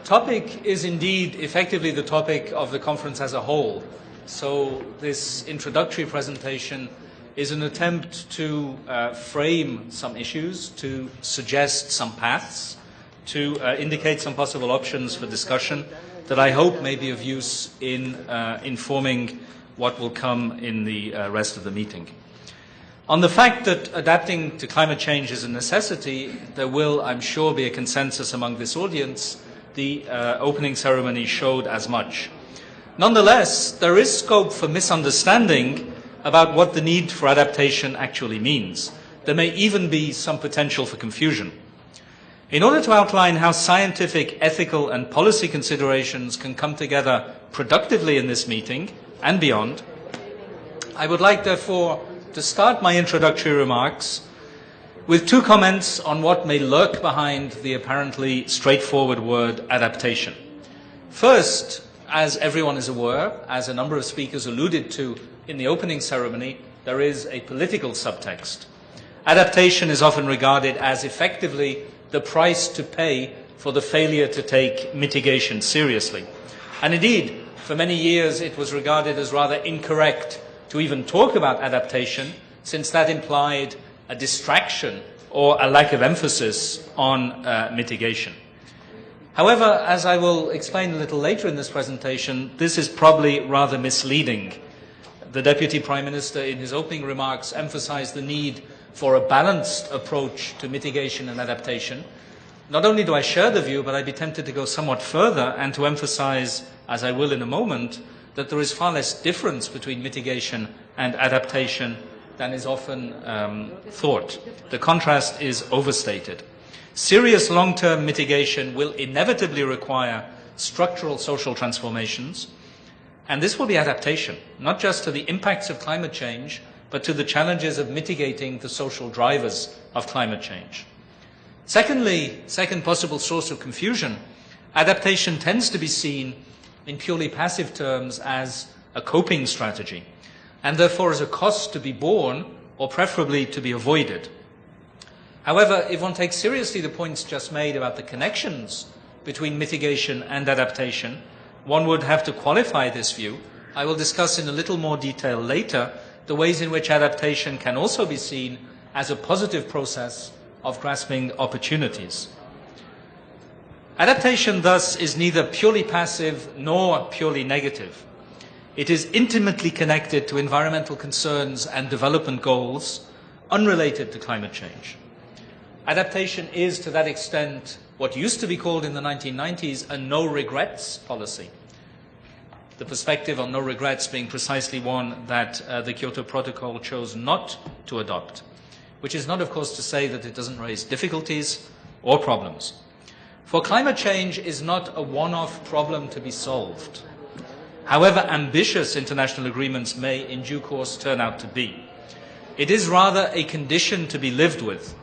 topic is indeed effectively the topic of the conference as a whole. So this introductory presentation is an attempt to frame some issues, to suggest some paths, to indicate some possible options for discussion that I hope may be of use in informing what will come in the rest of the meeting. On the fact that adapting to climate change is a necessity, there will, I'm sure, be a consensus among this audience. The opening ceremony showed as much. Nonetheless, there is scope for misunderstanding about what the need for adaptation actually means. There may even be some potential for confusion. In order to outline how scientific, ethical, and policy considerations can come together productively in this meeting and beyond, I would like, therefore, to start my introductory remarks with two comments on what may lurk behind the apparently straightforward word adaptation. First, as everyone is aware, as a number of speakers alluded to in the opening ceremony, there is a political subtext. Adaptation is often regarded as effectively the price to pay for the failure to take mitigation seriously. And indeed, for many years it was regarded as rather incorrect to even talk about adaptation, since that implied a distraction or a lack of emphasis on mitigation. However, as I will explain a little later in this presentation, this is probably rather misleading. The Deputy Prime Minister, in his opening remarks, emphasized the need for a balanced approach to mitigation and adaptation. Not only do I share the view, but I'd be tempted to go somewhat further and to emphasize, as I will in a moment, that there is far less difference between mitigation and adaptation than is often thought. The contrast is overstated. Serious long-term mitigation will inevitably require structural social transformations, and this will be adaptation, not just to the impacts of climate change, but to the challenges of mitigating the social drivers of climate change. Secondly, second possible source of confusion, adaptation tends to be seen in purely passive terms as a coping strategy, and therefore as a cost to be borne or preferably to be avoided. However, if one takes seriously the points just made about the connections between mitigation and adaptation, one would have to qualify this view. I will discuss in a little more detail later the ways in which adaptation can also be seen as a positive process of grasping opportunities. Adaptation, thus, is neither purely passive nor purely negative. It is intimately connected to environmental concerns and development goals unrelated to climate change. Adaptation is, to that extent, what used to be called in the 1990s a no-regrets policy. The perspective on no regrets being precisely one that the Kyoto Protocol chose not to adopt, which is not, of course, to say that it doesn't raise difficulties or problems. For climate change is not a one-off problem to be solved, however ambitious international agreements may in due course turn out to be. It is rather a condition to be lived with,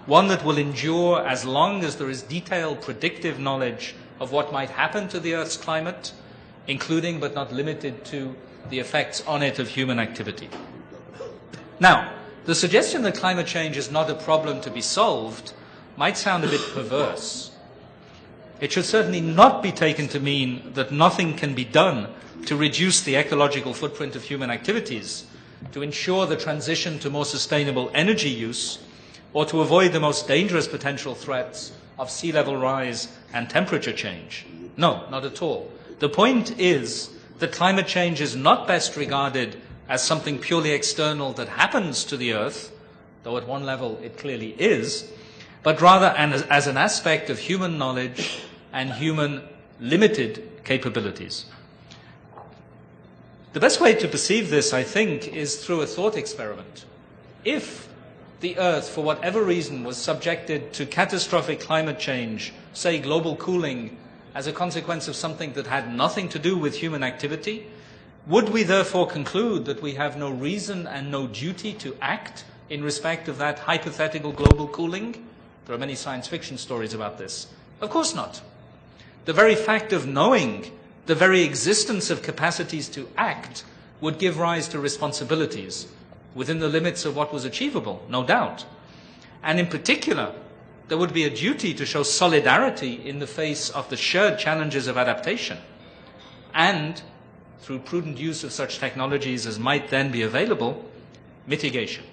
one that will endure as long as there is detailed predictive knowledge of what might happen to the Earth's climate, including but not limited to the effects on it of human activity. Now, the suggestion that climate change is not a problem to be solved might sound a bit perverse. It should certainly not be taken to mean that nothing can be done to reduce the ecological footprint of human activities, to ensure the transition to more sustainable energy use, or to avoid the most dangerous potential threats of sea level rise and temperature change. No, not at all. The point is that climate change is not best regarded as something purely external that happens to the Earth, though at one level it clearly is, but rather as an aspect of human knowledge and human limited capabilities. The best way to perceive this, I think, is through a thought experiment. If the Earth, for whatever reason, was subjected to catastrophic climate change, say global cooling, as a consequence of something that had nothing to do with human activity, would we therefore conclude that we have no reason and no duty to act in respect of that hypothetical global cooling? There are many science fiction stories about this. Of course not. The very fact of knowing, the very existence of capacities to act, would give rise to responsibilities within the limits of what was achievable, no doubt. And in particular, there would be a duty to show solidarity in the face of the shared challenges of adaptation, and, through prudent use of such technologies as might then be available, mitigation.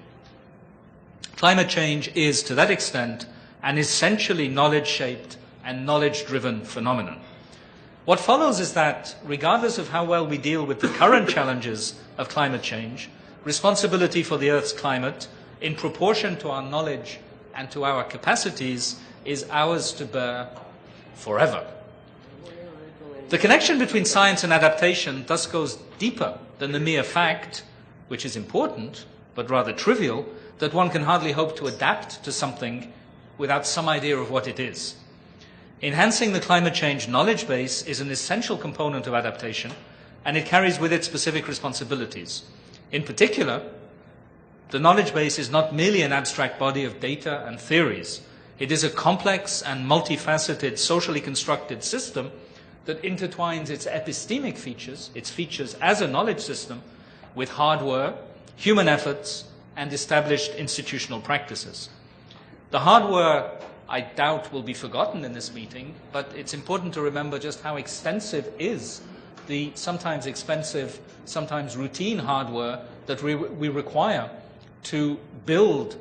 Climate change is, to that extent, an essentially knowledge-shaped and knowledge-driven phenomenon. What follows is that, regardless of how well we deal with the current challenges of climate change, responsibility for the Earth's climate, in proportion to our knowledge and to our capacities, is ours to bear forever. The connection between science and adaptation thus goes deeper than the mere fact, which is important, but rather trivial, that one can hardly hope to adapt to something without some idea of what it is. Enhancing the climate change knowledge base is an essential component of adaptation, and it carries with it specific responsibilities. In particular, the knowledge base is not merely an abstract body of data and theories. It is a complex and multifaceted, socially constructed system that intertwines its epistemic features, its features as a knowledge system, with hardware, human efforts, and established institutional practices. The hardware, I doubt, will be forgotten in this meeting, but it's important to remember just how extensive is the sometimes expensive, sometimes routine hardware that we require to build,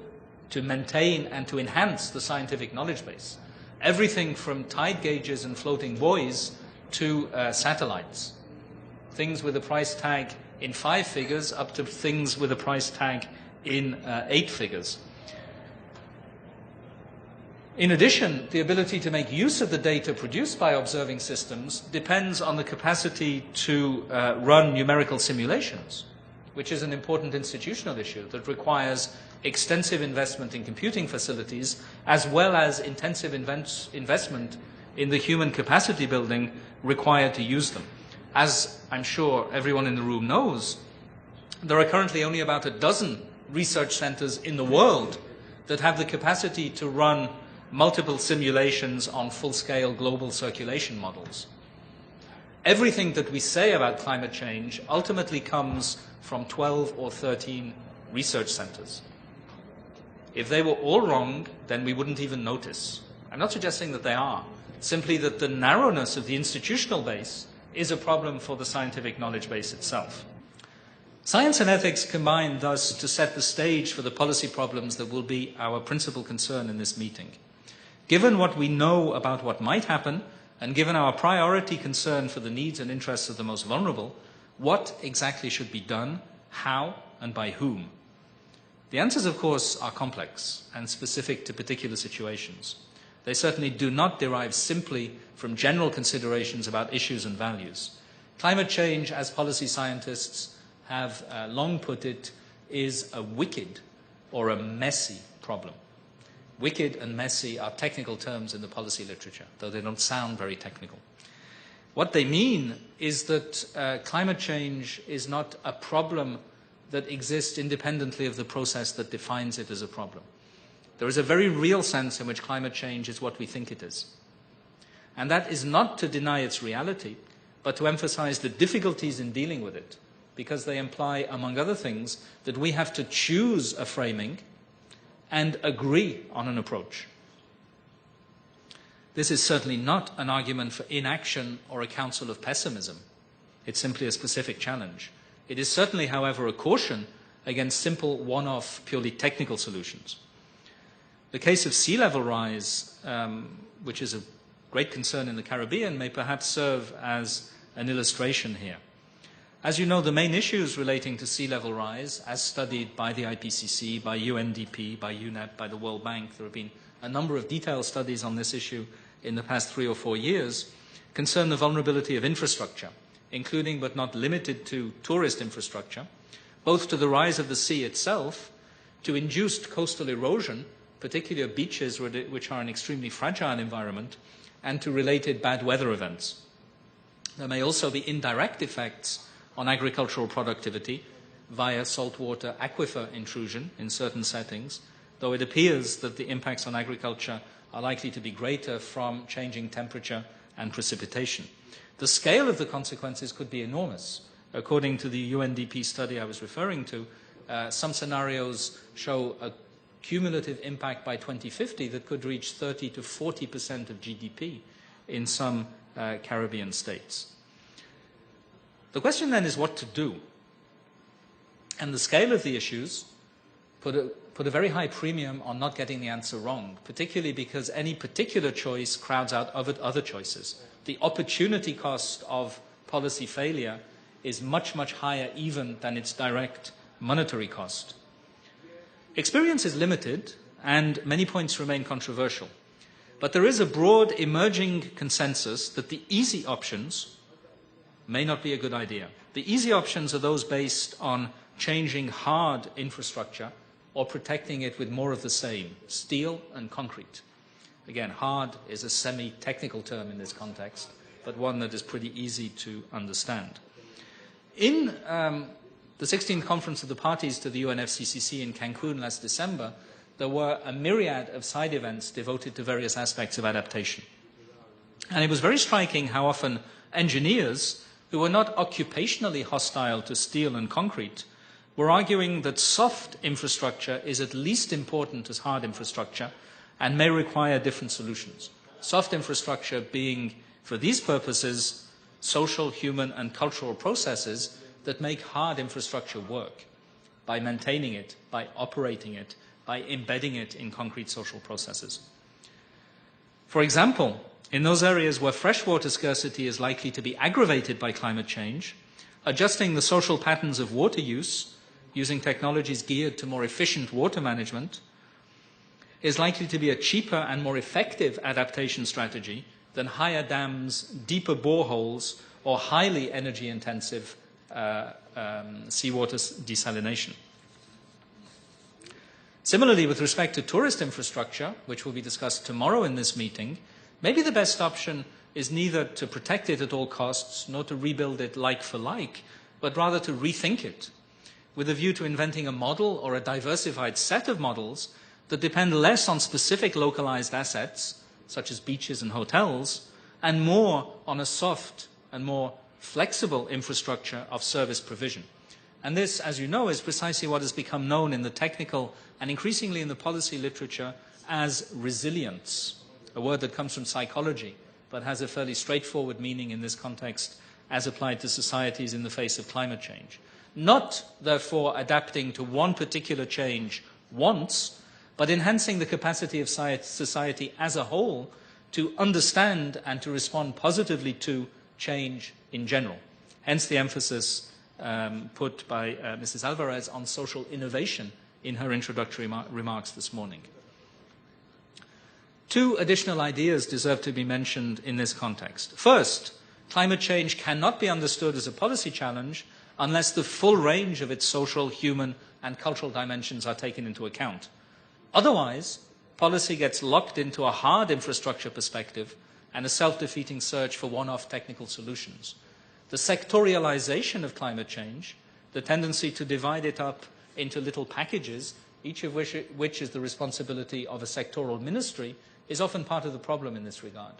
to maintain, and to enhance the scientific knowledge base. Everything from tide gauges and floating buoys to satellites. Things with a price tag in 5 figures up to things with a price tag in 8 figures. In addition, the ability to make use of the data produced by observing systems depends on the capacity to run numerical simulations, which is an important institutional issue that requires extensive investment in computing facilities, as well as intensive investment in the human capacity building required to use them. As I'm sure everyone in the room knows, there are currently only about a dozen research centers in the world that have the capacity to run multiple simulations on full-scale global circulation models. Everything that we say about climate change ultimately comes from 12 or 13 research centers. If they were all wrong, then we wouldn't even notice. I'm not suggesting that they are, simply that the narrowness of the institutional base is a problem for the scientific knowledge base itself. Science and ethics combine thus to set the stage for the policy problems that will be our principal concern in this meeting. Given what we know about what might happen, and given our priority concern for the needs and interests of the most vulnerable, what exactly should be done, how, and by whom? The answers, of course, are complex and specific to particular situations. They certainly do not derive simply from general considerations about issues and values. Climate change, as policy scientists have long put it, is a wicked or a messy problem. Wicked and messy are technical terms in the policy literature, though they don't sound very technical. What they mean is that climate change is not a problem that exists independently of the process that defines it as a problem. There is a very real sense in which climate change is what we think it is. And that is not to deny its reality, but to emphasize the difficulties in dealing with it, because they imply, among other things, that we have to choose a framing and agree on an approach. This is certainly not an argument for inaction or a counsel of pessimism. It's simply a specific challenge. It is certainly, however, a caution against simple one-off, purely technical solutions. The case of sea level rise, which is a great concern in the Caribbean, may perhaps serve as an illustration here. As you know, the main issues relating to sea level rise, as studied by the IPCC, by UNDP, by UNEP, by the World Bank, there have been a number of detailed studies on this issue in the past 3 or 4 years, concern the vulnerability of infrastructure, including but not limited to tourist infrastructure, both to the rise of the sea itself, to induced coastal erosion, particularly of beaches which are an extremely fragile environment, and to related bad weather events. There may also be indirect effects on agricultural productivity via saltwater aquifer intrusion in certain settings, though it appears that the impacts on agriculture are likely to be greater from changing temperature and precipitation. The scale of the consequences could be enormous. According to the UNDP study I was referring to, some scenarios show a cumulative impact by 2050 that could reach 30 to 40% of GDP in some Caribbean states. The question then is what to do. And the scale of the issues put a very high premium on not getting the answer wrong, particularly because any particular choice crowds out other choices. The opportunity cost of policy failure is much, much higher even than its direct monetary cost. Experience is limited and many points remain controversial. But there is a broad emerging consensus that the easy options may not be a good idea. The easy options are those based on changing hard infrastructure or protecting it with more of the same, steel and concrete. Again, hard is a semi-technical term in this context, but one that is pretty easy to understand. In the 16th Conference of the Parties to the UNFCCC in Cancun last December, there were a myriad of side events devoted to various aspects of adaptation. And it was very striking how often engineers, who were not occupationally hostile to steel and concrete, were arguing that soft infrastructure is at least important as hard infrastructure and may require different solutions. Soft infrastructure being, for these purposes, social, human, and cultural processes that make hard infrastructure work by maintaining it, by operating it, by embedding it in concrete social processes. For example, in those areas where freshwater scarcity is likely to be aggravated by climate change, adjusting the social patterns of water use, using technologies geared to more efficient water management, is likely to be a cheaper and more effective adaptation strategy than higher dams, deeper boreholes, or highly energy-intensive seawater desalination. Similarly, with respect to tourist infrastructure, which will be discussed tomorrow in this meeting, maybe the best option is neither to protect it at all costs, nor to rebuild it like for like, but rather to rethink it, with a view to inventing a model or a diversified set of models that depend less on specific localized assets, such as beaches and hotels, and more on a soft and more flexible infrastructure of service provision. And this, as you know, is precisely what has become known in the technical and increasingly in the policy literature as resilience, a word that comes from psychology, but has a fairly straightforward meaning in this context as applied to societies in the face of climate change. Not, therefore, adapting to one particular change once, but enhancing the capacity of society as a whole to understand and to respond positively to change in general. Hence the emphasis put by Mrs. Alvarez on social innovation in her introductory remarks this morning. Two additional ideas deserve to be mentioned in this context. First, climate change cannot be understood as a policy challenge unless the full range of its social, human, and cultural dimensions are taken into account. Otherwise, policy gets locked into a hard infrastructure perspective and a self-defeating search for one-off technical solutions. The sectorialization of climate change, the tendency to divide it up into little packages, each of which is the responsibility of a sectoral ministry, is often part of the problem in this regard.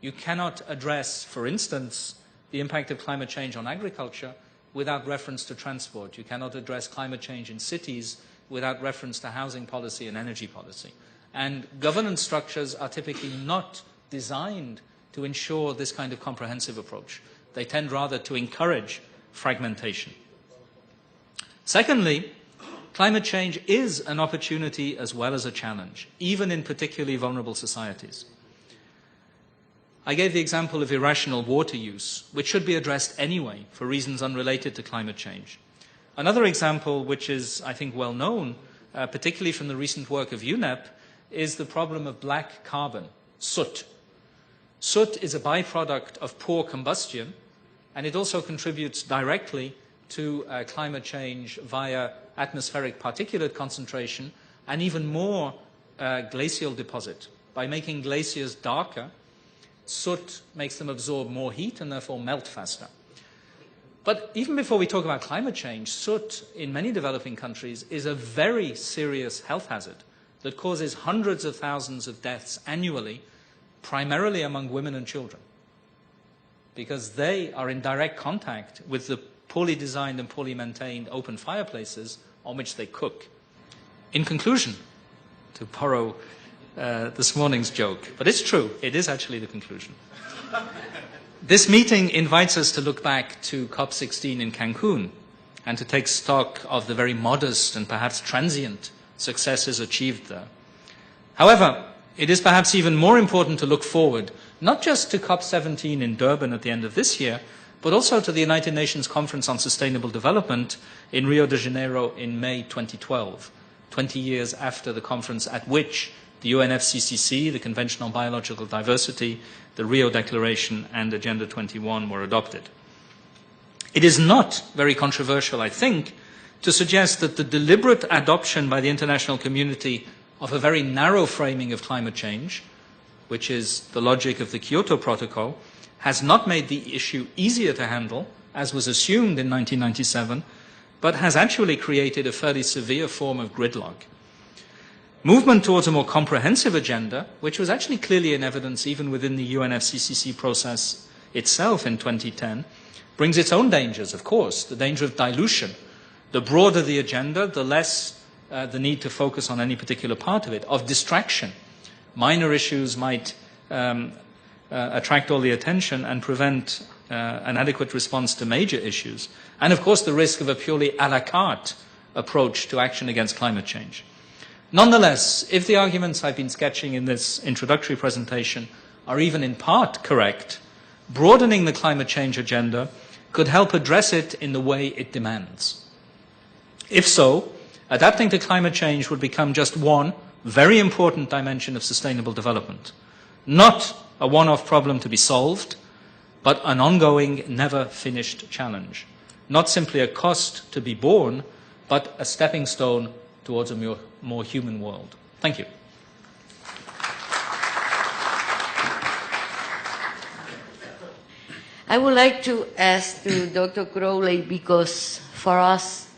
You cannot address, for instance, the impact of climate change on agriculture without reference to transport. You cannot address climate change in cities without reference to housing policy and energy policy. And governance structures are typically not designed to ensure this kind of comprehensive approach. They tend rather to encourage fragmentation. Secondly, climate change is an opportunity as well as a challenge, even in particularly vulnerable societies. I gave the example of irrational water use, which should be addressed anyway for reasons unrelated to climate change. Another example, which is, I think, well known, particularly from the recent work of UNEP, is the problem of black carbon, soot. Soot is a byproduct of poor combustion, and it also contributes directly to climate change via atmospheric particulate concentration and even more glacial deposit. By making glaciers darker, soot makes them absorb more heat and therefore melt faster. But even before we talk about climate change, soot in many developing countries is a very serious health hazard that causes hundreds of thousands of deaths annually, primarily among women and children, because they are in direct contact with the poorly designed and poorly maintained open fireplaces on which they cook. in conclusion, to borrow this morning's joke, but it's true, it is actually the conclusion. This meeting invites us to look back to COP16 in Cancun and to take stock of the very modest and perhaps transient successes achieved there. However, it is perhaps even more important to look forward, not just to COP17 in Durban at the end of this year, but also to the United Nations Conference on Sustainable Development in Rio de Janeiro in May 2012, 20 years after the conference at which the UNFCCC, the Convention on Biological Diversity, the Rio Declaration, and Agenda 21 were adopted. It is not very controversial, I think, to suggest that the deliberate adoption by the international community of a very narrow framing of climate change, which is the logic of the Kyoto Protocol, has not made the issue easier to handle, as was assumed in 1997, but has actually created a fairly severe form of gridlock. Movement towards a more comprehensive agenda, which was actually clearly in evidence even within the UNFCCC process itself in 2010, brings its own dangers, of course, the danger of dilution. The broader the agenda, the less the need to focus on any particular part of it, of distraction. Minor issues might attract all the attention and prevent an adequate response to major issues. And of course the risk of a purely a la carte approach to action against climate change. Nonetheless, if the arguments I've been sketching in this introductory presentation are even in part correct, broadening the climate change agenda could help address it in the way it demands. If so, adapting to climate change would become just one very important dimension of sustainable development. Not a one-off problem to be solved, but an ongoing, never-finished challenge. Not simply a cost to be borne, but a stepping stone towards a more human world. Thank you. I would like to ask to Dr. Crowley, because for us,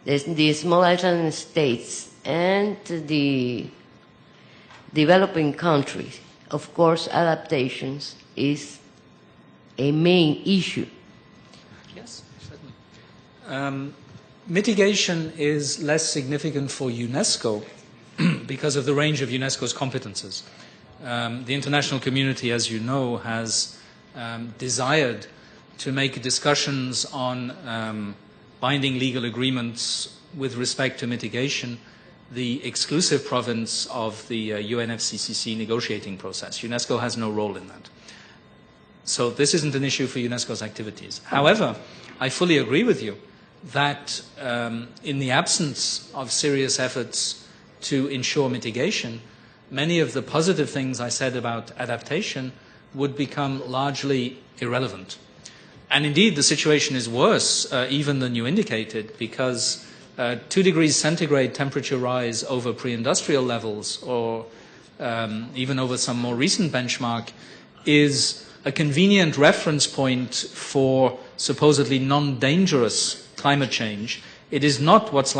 the small island states and the developing countries, of course, adaptations is a main issue. Yes, certainly. Mitigation is less significant for UNESCO because of the range of UNESCO's competences. The international community, as you know, has desired to make discussions on binding legal agreements with respect to mitigation the exclusive province of the UNFCCC negotiating process. UNESCO has no role in that. So this isn't an issue for UNESCO's activities. However, I fully agree with you that in the absence of serious efforts to ensure mitigation, many of the positive things I said about adaptation would become largely irrelevant. And indeed, the situation is worse even than you indicated, because 2 degrees centigrade temperature rise over pre-industrial levels, or even over some more recent benchmark, is a convenient reference point for supposedly non-dangerous climate change. It is not what's